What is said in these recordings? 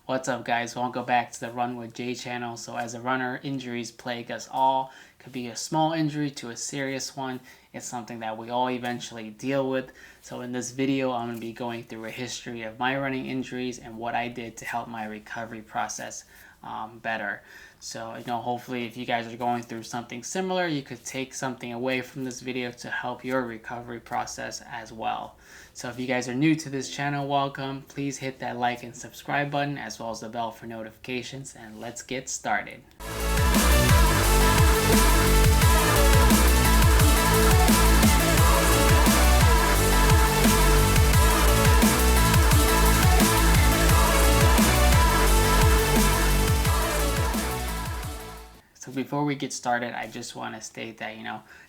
What's up, guys? Welcome back to the Run with Jay channel. So as a runner, injuries plague us all. Could be a small injury to a serious one. It's something that we all eventually deal with. So in this video, I'm going to be going through a history of my running injuries and what I did to help my recovery process better. So, hopefully if you guys are going through something similar, you could take something away from this video to help your recovery process as well. So if you guys are new to this channel, welcome. Please hit that like and subscribe button as well as the bell for notifications, and let's get started. So before we get started, I just want to state that,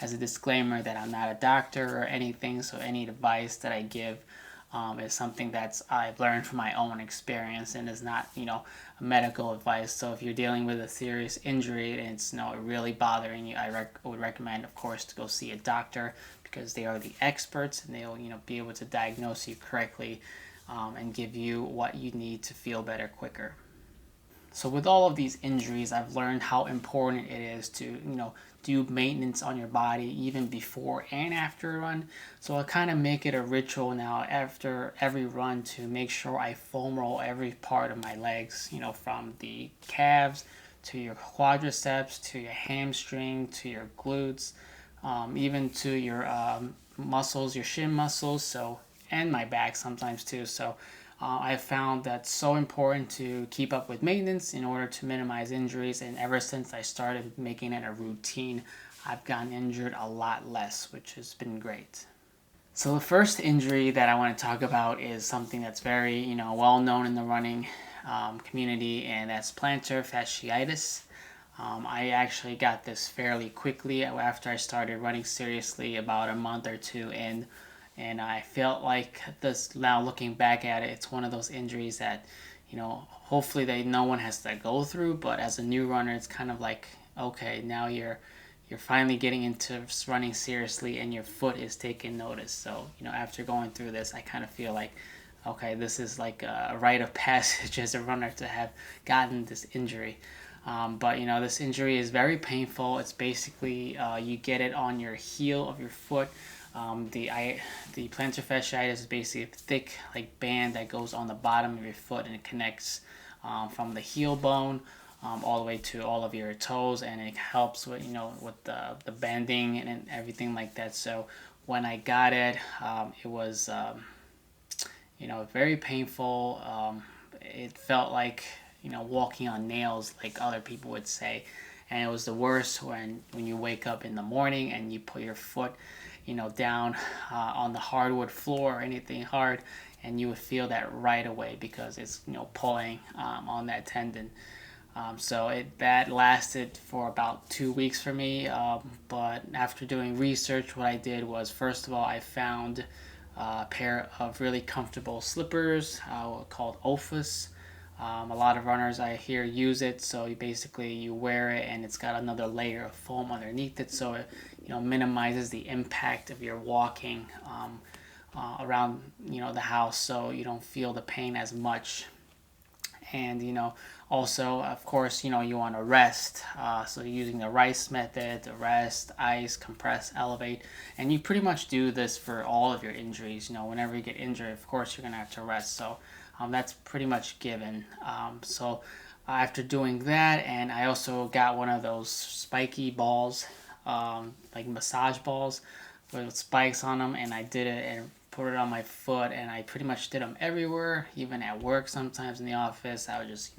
as a disclaimer, that I'm not a doctor or anything, so any advice that I give is something that's I've learned from my own experience and is not, medical advice. So if you're dealing with a serious injury and it's really bothering you, I would recommend, of course, to go see a doctor because they are the experts and they'll, be able to diagnose you correctly and give you what you need to feel better quicker. So with all of these injuries, I've learned how important it is to, do maintenance on your body even before and after a run. So I kind of make it a ritual now after every run to make sure I foam roll every part of my legs, from the calves to your quadriceps, to your hamstring, to your glutes, even to your muscles, your shin muscles, and my back sometimes too. So I found that's so important to keep up with maintenance in order to minimize injuries, and ever since I started making it a routine, I've gotten injured a lot less, which has been great. So the first injury that I want to talk about is something that's very, well known in the running community, and that's plantar fasciitis. I actually got this fairly quickly after I started running seriously, about a month or two in. And I felt like this, now looking back at it, it's one of those injuries that, hopefully no one has to go through. But as a new runner, it's kind of like, okay, now you're finally getting into running seriously and your foot is taking notice. So, after going through this, I kind of feel like, okay, this is like a rite of passage as a runner to have gotten this injury. But this injury is very painful. It's basically you get it on your heel of your foot. The plantar fasciitis is basically a thick band that goes on the bottom of your foot, and it connects from the heel bone all the way to all of your toes, and it helps with with the bending and everything like that. So when I got it, it was very painful. It felt like walking on nails, like other people would say. And it was the worst when you wake up in the morning and you put your foot down on the hardwood floor or anything hard, and you would feel that right away because it's pulling on that tendon. So that lasted for about 2 weeks for me, but after doing research, what I did was, first of all, I found a pair of really comfortable slippers called OFUS. A lot of runners I hear use it, so you wear it and it's got another layer of foam underneath it, so it minimizes the impact of your walking around the house, so you don't feel the pain as much. And also, of course, you want to rest, so using the RICE method, to rest, ice, compress, elevate, and you pretty much do this for all of your injuries. Whenever you get injured, of course you're gonna have to rest, so that's pretty much given. So after doing that, and I also got one of those spiky balls, like massage balls with spikes on them, and I did it and put it on my foot, and I pretty much did them everywhere, even at work. Sometimes in the office I would just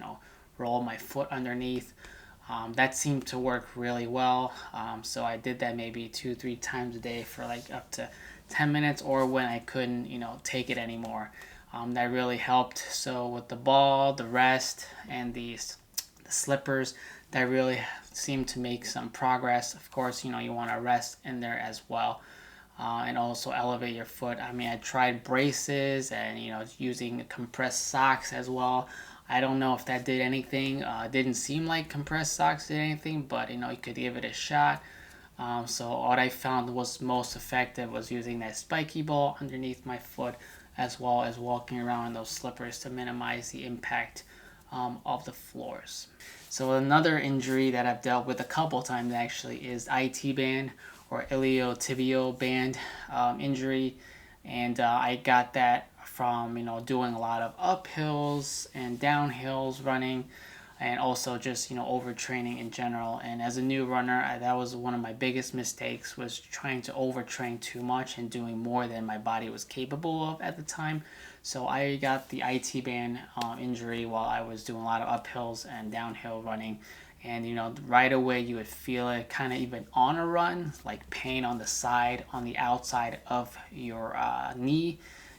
roll my foot underneath. That seemed to work really well, so I did that maybe 2-3 times a day for up to 10 minutes, or when I couldn't take it anymore. That really helped. So with the ball, the rest, and the slippers, that really seemed to make some progress. Of course, you want to rest in there as well, and also elevate your foot. I mean, I tried braces and using compressed socks as well. I don't know if that did anything. It didn't seem like compressed socks did anything, but you could give it a shot. So what I found was most effective was using that spiky ball underneath my foot, as well as walking around in those slippers to minimize the impact of the floors. So another injury that I've dealt with a couple times actually is IT band or iliotibial band injury, and I got that from doing a lot of uphills and downhills running, and also just overtraining in general. And as a new runner, that was one of my biggest mistakes, was trying to overtrain too much and doing more than my body was capable of at the time. So I got the IT band injury while I was doing a lot of uphills and downhill running. And right away you would feel it kind of even on a run, like pain on the side, on the outside of your knee.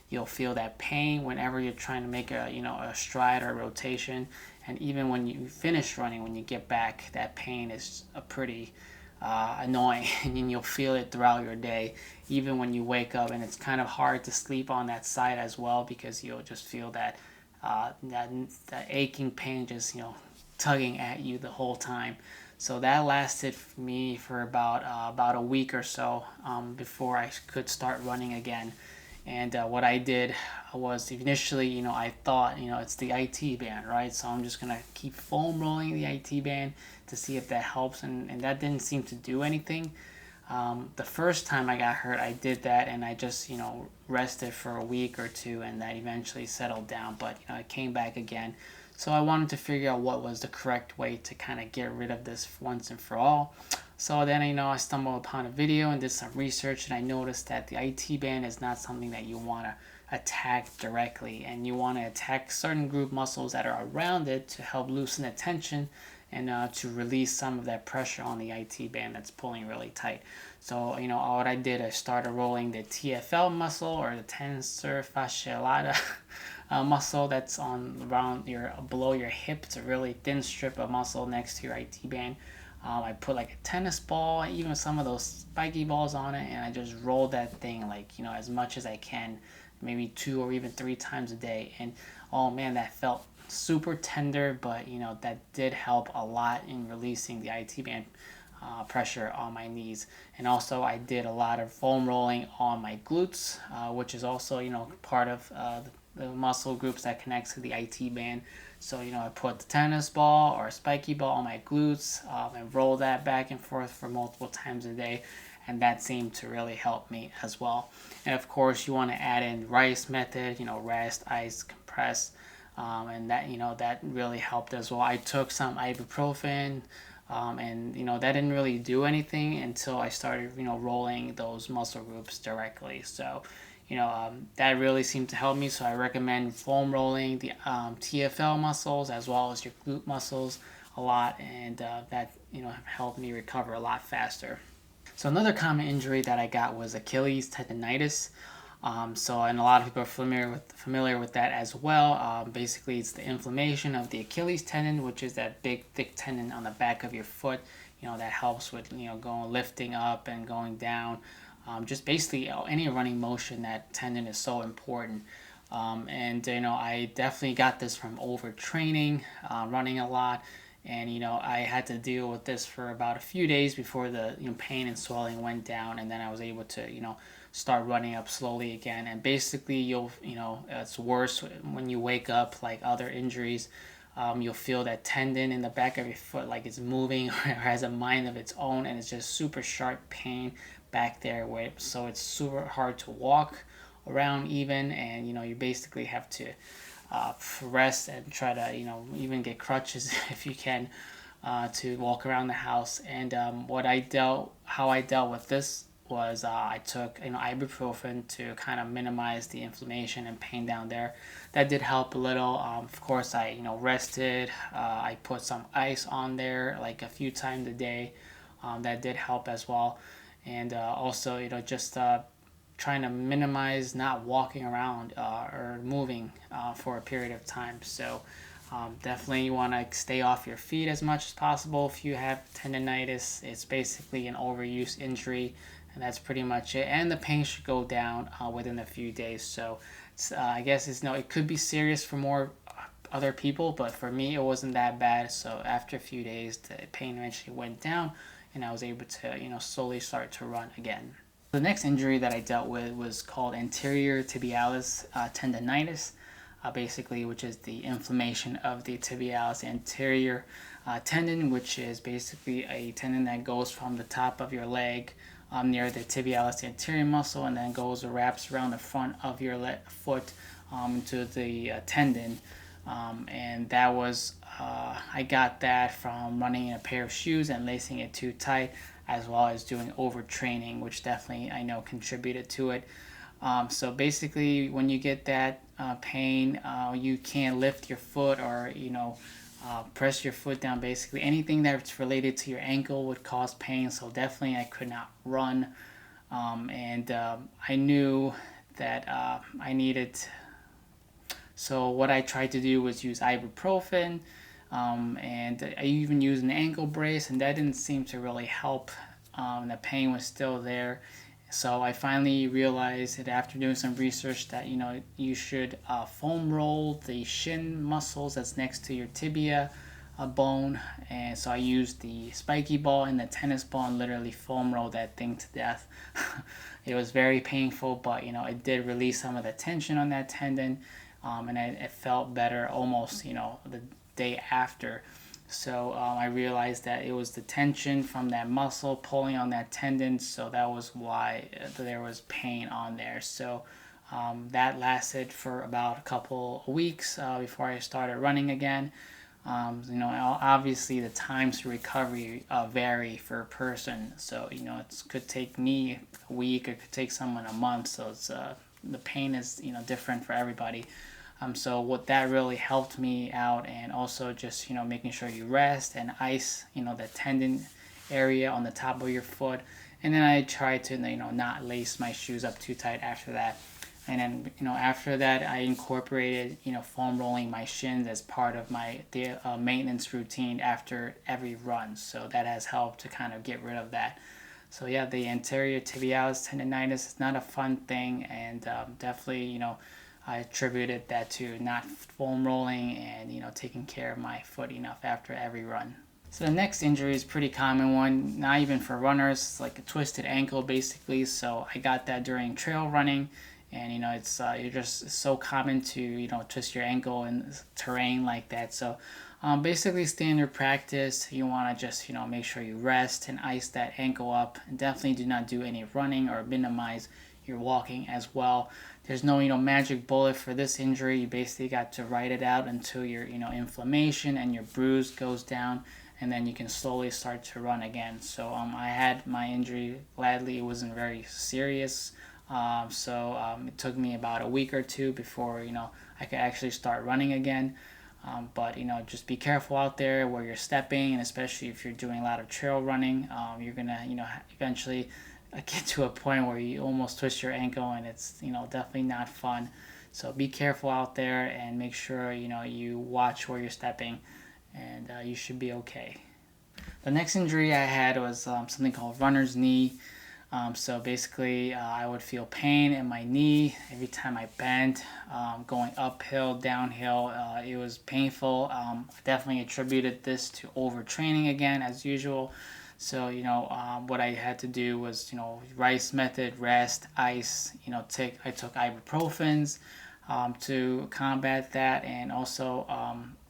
You'll feel that pain whenever you're trying to make a stride or a rotation. And even when you finish running, when you get back, that pain is pretty annoying, and you'll feel it throughout your day, even when you wake up. And it's kind of hard to sleep on that side as well, because you'll just feel that aching pain just tugging at you the whole time. So that lasted for me for about a week or so before I could start running again. And what I did was initially, I thought, it's the IT band, right? So I'm just going to keep foam rolling the IT band to see if that helps. And that didn't seem to do anything. The first time I got hurt, I did that, and I just, rested for a week or two, and that eventually settled down. But, it came back again. So I wanted to figure out what was the correct way to kind of get rid of this once and for all. So then, I stumbled upon a video and did some research, and I noticed that the IT band is not something that you want to attack directly, and you want to attack certain group muscles that are around it to help loosen the tension and to release some of that pressure on the IT band that's pulling really tight. So, what I did, I started rolling the TFL muscle, or the tensor fasciitis muscle that's below your hip. It's a really thin strip of muscle next to your IT band. I put like a tennis ball, even some of those spiky balls on it, and I just rolled that thing as much as I can, maybe 2 or even 3 times a day. And oh man, that felt super tender, but that did help a lot in releasing the IT band pressure on my knees. And also I did a lot of foam rolling on my glutes, which is also part of the muscle groups that connects to the IT band. So I put the tennis ball or a spiky ball on my glutes and roll that back and forth for multiple times a day, and that seemed to really help me as well. And of course you want to add in RICE method, rest, ice, compress, and that that really helped as well. I took some ibuprofen, and that didn't really do anything until I started rolling those muscle groups directly. So that really seemed to help me. So I recommend foam rolling the TFL muscles as well as your glute muscles a lot, and that helped me recover a lot faster. So another common injury that I got was Achilles Tendinitis. And a lot of people are familiar with that as well. Basically, it's the inflammation of the Achilles tendon, which is that big, thick tendon on the back of your foot. That helps with lifting up and going down. Just basically any running motion. That tendon is so important. I definitely got this from overtraining, running a lot. And I had to deal with this for about a few days before the pain and swelling went down, and then I was able to start running up slowly again. And basically it's worse when you wake up, like other injuries. You'll feel that tendon in the back of your foot like it's moving or has a mind of its own, and it's just super sharp pain back there, so it's super hard to walk around even. And you basically have to rest and try to even get crutches if you can to walk around the house. And how I dealt with this was I took ibuprofen to kind of minimize the inflammation and pain down there. That did help a little. Of course, I rested. I put some ice on there like a few times a day. That did help as well. And also just trying to minimize not walking around or moving for a period of time. So definitely you want to stay off your feet as much as possible. If you have tendonitis, it's basically an overuse injury, and that's pretty much it. And the pain should go down within a few days. So I guess it could be serious for more other people, but for me it wasn't that bad. So after a few days, the pain eventually went down, and I was able to slowly start to run again. The next injury that I dealt with was called anterior tibialis tendonitis. basically, which is the inflammation of the tibialis anterior tendon, which is basically a tendon that goes from the top of your leg near the tibialis anterior muscle, and then wraps around the front of your foot to the tendon. And that was I got that from running in a pair of shoes and lacing it too tight, as well as doing overtraining, which definitely I know contributed to it. So basically, when you get that pain, you can't lift your foot, or press your foot down. Basically, anything that's related to your ankle would cause pain. So definitely, I could not run, and I knew that I needed. So what I tried to do was use ibuprofen, and I even used an ankle brace, and that didn't seem to really help. The pain was still there. So I finally realized that after doing some research that you should foam roll the shin muscles that's next to your tibia bone. And so I used the spiky ball and the tennis ball and literally foam rolled that thing to death. It was very painful, but it did release some of the tension on that tendon, and it felt better almost the day after. So I realized that it was the tension from that muscle pulling on that tendon, so that was why there was pain on there. So that lasted for about a couple of weeks before I started running again. Obviously the times to recovery vary for a person. So it could take me a week, it could take someone a month. So it's the pain is different for everybody. So what that really helped me out, and also just making sure you rest and ice the tendon area on the top of your foot. And then I tried to not lace my shoes up too tight after that. And then after that I incorporated foam rolling my shins as part of my maintenance routine after every run. So that has helped to kind of get rid of that. So yeah, the anterior tibialis tendonitis is not a fun thing, and definitely I attributed that to not foam rolling and taking care of my foot enough after every run. So the next injury is a pretty common one, not even for runners. It's like a twisted ankle basically. So I got that during trail running, and it's you're just so common to twist your ankle in terrain like that. So basically standard practice, you want to just make sure you rest and ice that ankle up, and definitely do not do any running or minimize your walking as well. There's no magic bullet for this injury. You basically got to ride it out until your inflammation and your bruise goes down, and then you can slowly start to run again. So I had my injury. Gladly, it wasn't very serious. So it took me about a week or two before I could actually start running again. But just be careful out there where you're stepping, and especially if you're doing a lot of trail running, you're gonna eventually get to a point where you almost twist your ankle, and it's definitely not fun. So be careful out there and make sure you watch where you're stepping, and you should be okay. The next injury I had was something called runner's knee. So basically I would feel pain in my knee every time I bent, going uphill, downhill. It was painful. I definitely attributed this to overtraining again, as usual. So what I had to do was rice method, rest, ice. I took ibuprofens to combat that, and also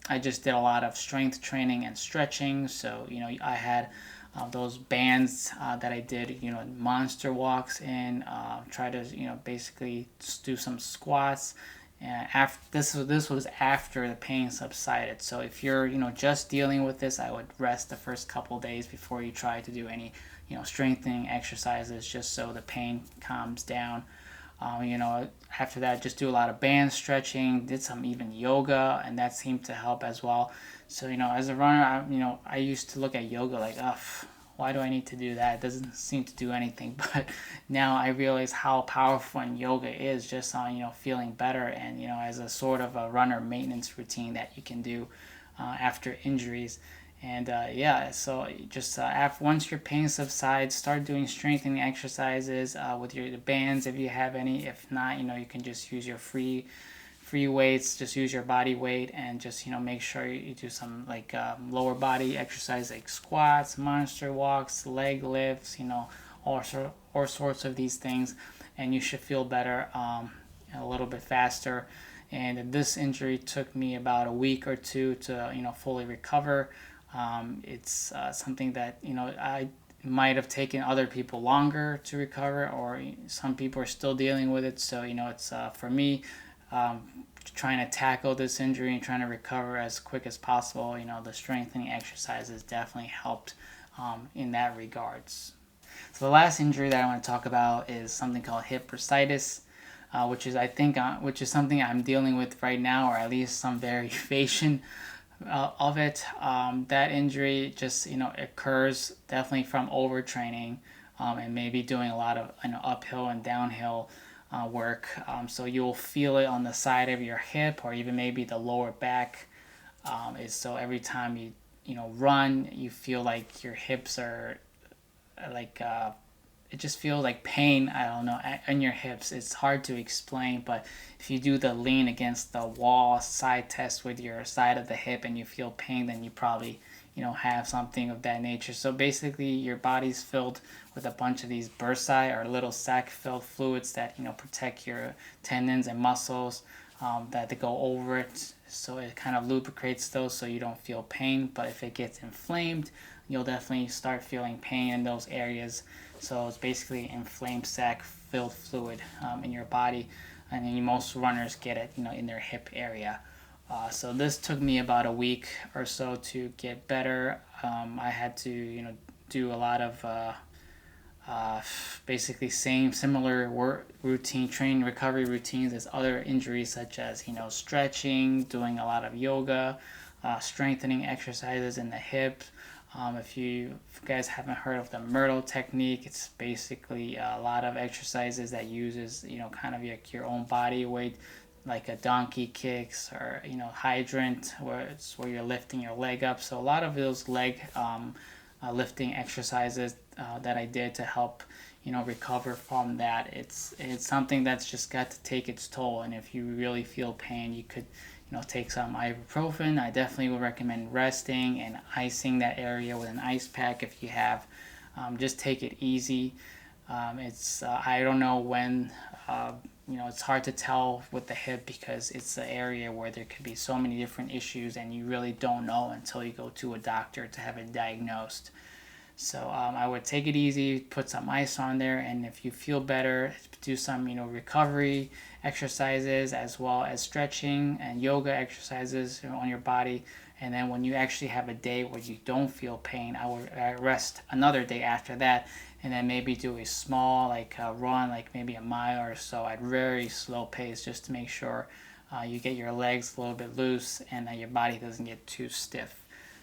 I just did a lot of strength training and stretching. So I had those bands that I did monster walks in, try to basically just do some squats. And this was after the pain subsided. So if you're just dealing with this, I would rest the first couple days before you try to do any strengthening exercises, just so the pain calms down. After that, just do a lot of band stretching. Did some even yoga, and that seemed to help as well. So as a runner, I used to look at yoga like, why do I need to do that? It doesn't seem to do anything. But now I realize how powerful yoga is, just on feeling better, and as a sort of a runner maintenance routine that you can do after injuries. And so just once your pain subsides, start doing strengthening exercises with the bands if you have any. If not, you can just use your free weights. Just use your body weight, and just make sure you do some lower body exercise like squats, monster walks, leg lifts, all sorts of these things, and you should feel better a little bit faster. And this injury took me about a week or two to, fully recover. It's something that, I might have taken other people longer to recover, or some people are still dealing with it. So, it's for me, trying to tackle this injury and trying to recover as quick as possible. The strengthening exercises definitely helped in that regards. So the last injury that I want to talk about is something called hip bursitis, which is something I'm dealing with right now, or at least some variation of it. That injury just occurs definitely from overtraining, and maybe doing a lot of uphill and downhill work. So you'll feel it on the side of your hip, or even maybe the lower back. So every time you run, you feel like your hips are like it just feels like pain, I don't know, in your hips. It's hard to explain, but if you do the lean against the wall side test with your side of the hip and you feel pain, then you probably have something of that nature. So basically your body's filled with a bunch of these bursae, or little sac filled fluids that protect your tendons and muscles, that they go over it, so it kind of lubricates those so you don't feel pain. But if it gets inflamed, you'll definitely start feeling pain in those areas. So it's basically inflamed sac filled fluid in your body, and then most runners get it in their hip area. So this took me about a week or so to get better. I had to do a lot of basically similar routine training recovery routines as other injuries, such as stretching, doing a lot of yoga, strengthening exercises in the hip. If you guys haven't heard of the Myrtle technique, it's basically a lot of exercises that uses kind of your own body weight, like a donkey kicks, or hydrant, where you're lifting your leg up. So a lot of those leg lifting exercises that I did to help recover from that. It's something that's just got to take its toll, and if you really feel pain, you could take some ibuprofen. I definitely would recommend resting and icing that area with an ice pack if you have. Just take it easy. I don't know when. It's hard to tell with the hip, because it's an area where there could be so many different issues, and you really don't know until you go to a doctor to have it diagnosed. So I would take it easy, put some ice on there, and if you feel better, do some recovery exercises, as well as stretching and yoga exercises on your body. And then when you actually have a day where you don't feel pain, I would rest another day after that, and then maybe do a small run, like maybe a mile or so at very slow pace, just to make sure you get your legs a little bit loose and that your body doesn't get too stiff.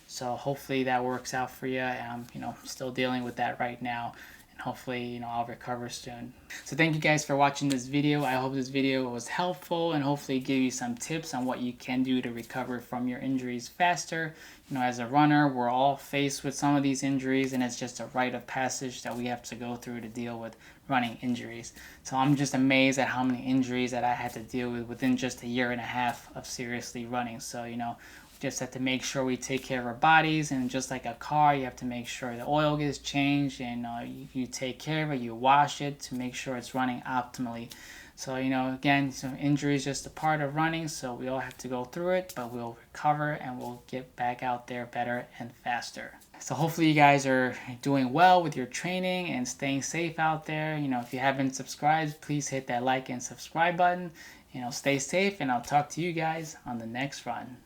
So hopefully that works out for you. I'm still dealing with that right now, and hopefully I'll recover soon. So thank you guys for watching this video. I hope this video was helpful and hopefully give you some tips on what you can do to recover from your injuries faster. As a runner, we're all faced with some of these injuries, and it's just a rite of passage that we have to go through to deal with running injuries. So I'm just amazed at how many injuries that I had to deal with within just a year and a half of seriously running. So just have to make sure we take care of our bodies, and just like a car, you have to make sure the oil gets changed, and you take care of it, you wash it to make sure it's running optimally. So again, some injuries just a part of running, so we all have to go through it, but we'll recover and we'll get back out there better and faster. So hopefully you guys are doing well with your training and staying safe out there. If you haven't subscribed, please hit that like and subscribe button. Stay safe, and I'll talk to you guys on the next run.